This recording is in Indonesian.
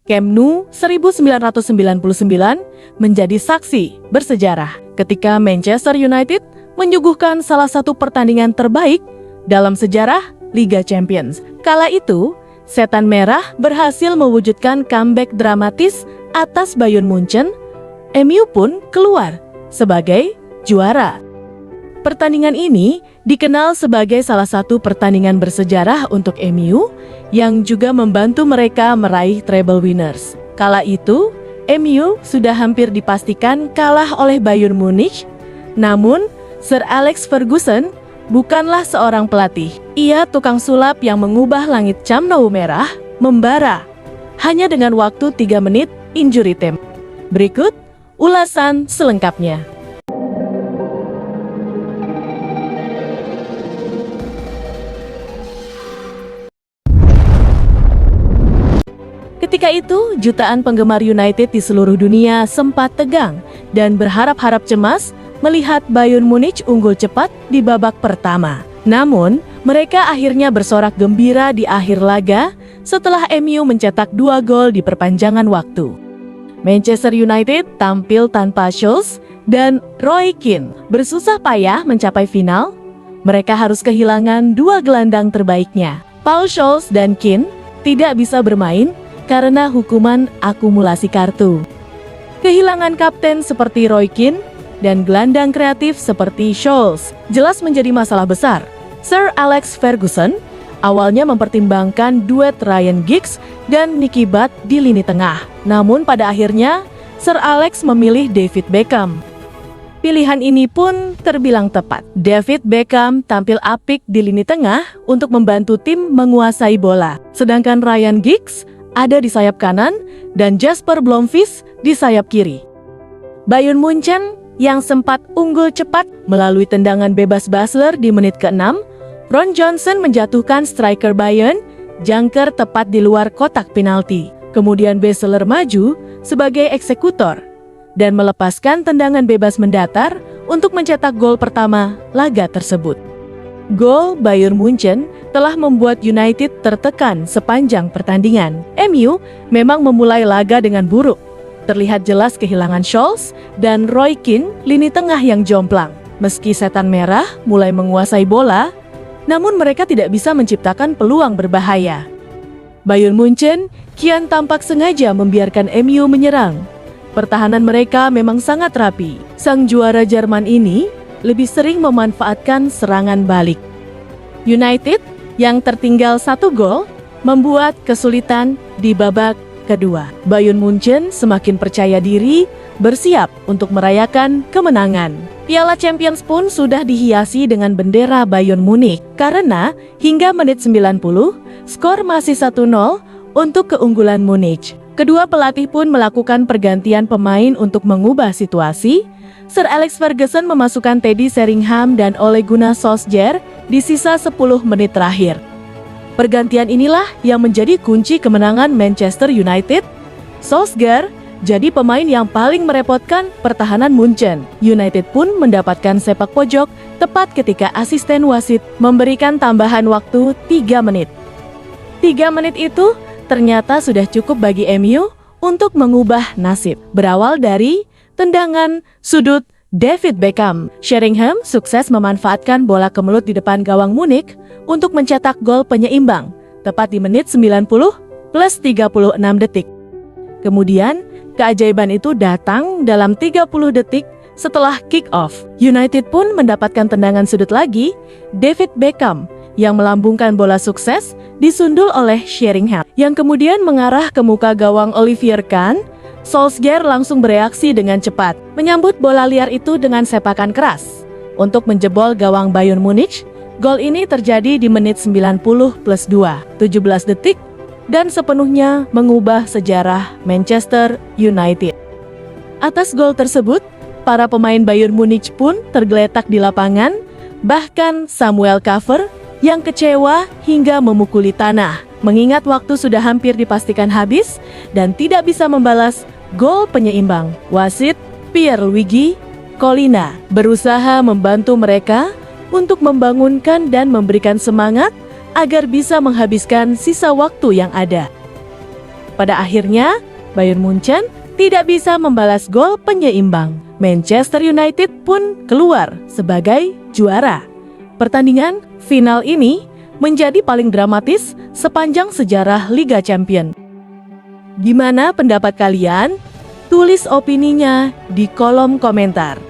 Camp Nou 1999 menjadi saksi bersejarah ketika Manchester United menyuguhkan salah satu pertandingan terbaik dalam sejarah Liga Champions. Kala itu, Setan Merah berhasil mewujudkan comeback dramatis atas Bayern Munchen. MU pun keluar sebagai juara. Pertandingan ini dikenal sebagai salah satu pertandingan bersejarah untuk MU yang juga membantu mereka meraih treble winners. Kala itu, MU sudah hampir dipastikan kalah oleh Bayern Munich. Namun, Sir Alex Ferguson bukanlah seorang pelatih. Ia tukang sulap yang mengubah langit Camp Nou merah membara hanya dengan waktu 3 menit injury time. Berikut ulasan selengkapnya. Ketika itu, jutaan penggemar United di seluruh dunia sempat tegang dan berharap-harap cemas melihat Bayern Munich unggul cepat di babak pertama. Namun, mereka akhirnya bersorak gembira di akhir laga setelah MU mencetak 2 gol di perpanjangan waktu. Manchester United tampil tanpa Scholes dan Roy Keane. Bersusah payah mencapai final, mereka harus kehilangan 2 gelandang terbaiknya. Paul Scholes dan Keane tidak bisa bermain karena hukuman akumulasi kartu. Kehilangan kapten seperti Roy Keane dan gelandang kreatif seperti Scholes jelas menjadi masalah besar. Sir Alex Ferguson awalnya mempertimbangkan duet Ryan Giggs dan Nicky Butt di lini tengah. Namun pada akhirnya Sir Alex memilih David Beckham. Pilihan ini pun terbilang tepat. David Beckham tampil apik di lini tengah untuk membantu tim menguasai bola. Sedangkan Ryan Giggs ada di sayap kanan dan Jasper Blomqvist di sayap kiri. Bayern Munchen yang sempat unggul cepat melalui tendangan bebas Basler di menit ke-6, Ron Johnson menjatuhkan striker Bayern jangkar tepat di luar kotak penalti. Kemudian Basler maju sebagai eksekutor dan melepaskan tendangan bebas mendatar untuk mencetak gol pertama laga tersebut. Gol Bayern Munchen telah membuat United tertekan sepanjang pertandingan. MU memang memulai laga dengan buruk. Terlihat jelas kehilangan Scholes dan Roy Keane lini tengah yang jomplang. Meski Setan Merah mulai menguasai bola, namun mereka tidak bisa menciptakan peluang berbahaya. Bayern Munchen kian tampak sengaja membiarkan MU menyerang. Pertahanan mereka memang sangat rapi. Sang juara Jerman ini lebih sering memanfaatkan serangan balik. United yang tertinggal 1 gol membuat kesulitan di babak kedua. Bayern Munchen semakin percaya diri, bersiap untuk merayakan kemenangan. Piala Champions pun sudah dihiasi dengan bendera Bayern Munich karena hingga menit 90, skor masih 1-0 untuk keunggulan Munich. Kedua pelatih pun melakukan pergantian pemain untuk mengubah situasi. Sir Alex Ferguson memasukkan Teddy Sheringham dan Ole Gunnar Solskjaer di sisa 10 menit terakhir. Pergantian inilah yang menjadi kunci kemenangan Manchester United. Solskjaer jadi pemain yang paling merepotkan pertahanan Munchen. United pun mendapatkan sepak pojok tepat ketika asisten wasit memberikan tambahan waktu 3 menit. 3 menit itu ternyata sudah cukup bagi MU untuk mengubah nasib. Berawal dari tendangan sudut David Beckham, Sheringham sukses memanfaatkan bola kemelut di depan gawang Munich untuk mencetak gol penyeimbang tepat di menit 90 plus 36 detik. Kemudian, keajaiban itu datang dalam 30 detik setelah kick-off. United pun mendapatkan tendangan sudut lagi. David Beckham yang melambungkan bola sukses disundul oleh Sheringham yang kemudian mengarah ke muka gawang Olivier Kahn. Solskjaer langsung bereaksi dengan cepat, menyambut bola liar itu dengan sepakan keras untuk menjebol gawang Bayern Munich. Gol ini terjadi di menit 90 plus 2, 17 detik, dan sepenuhnya mengubah sejarah Manchester United. Atas gol tersebut, para pemain Bayern Munich pun tergeletak di lapangan, bahkan Samuel Kjaer yang kecewa hingga memukuli tanah, mengingat waktu sudah hampir dipastikan habis dan tidak bisa membalas gol penyeimbang. Wasit Pierluigi Collina berusaha membantu mereka untuk membangunkan dan memberikan semangat agar bisa menghabiskan sisa waktu yang ada. Pada akhirnya, Bayern Munchen tidak bisa membalas gol penyeimbang. Manchester United pun keluar sebagai juara. Pertandingan final ini menjadi paling dramatis sepanjang sejarah Liga Champions. Gimana pendapat kalian? Tulis opininya di kolom komentar.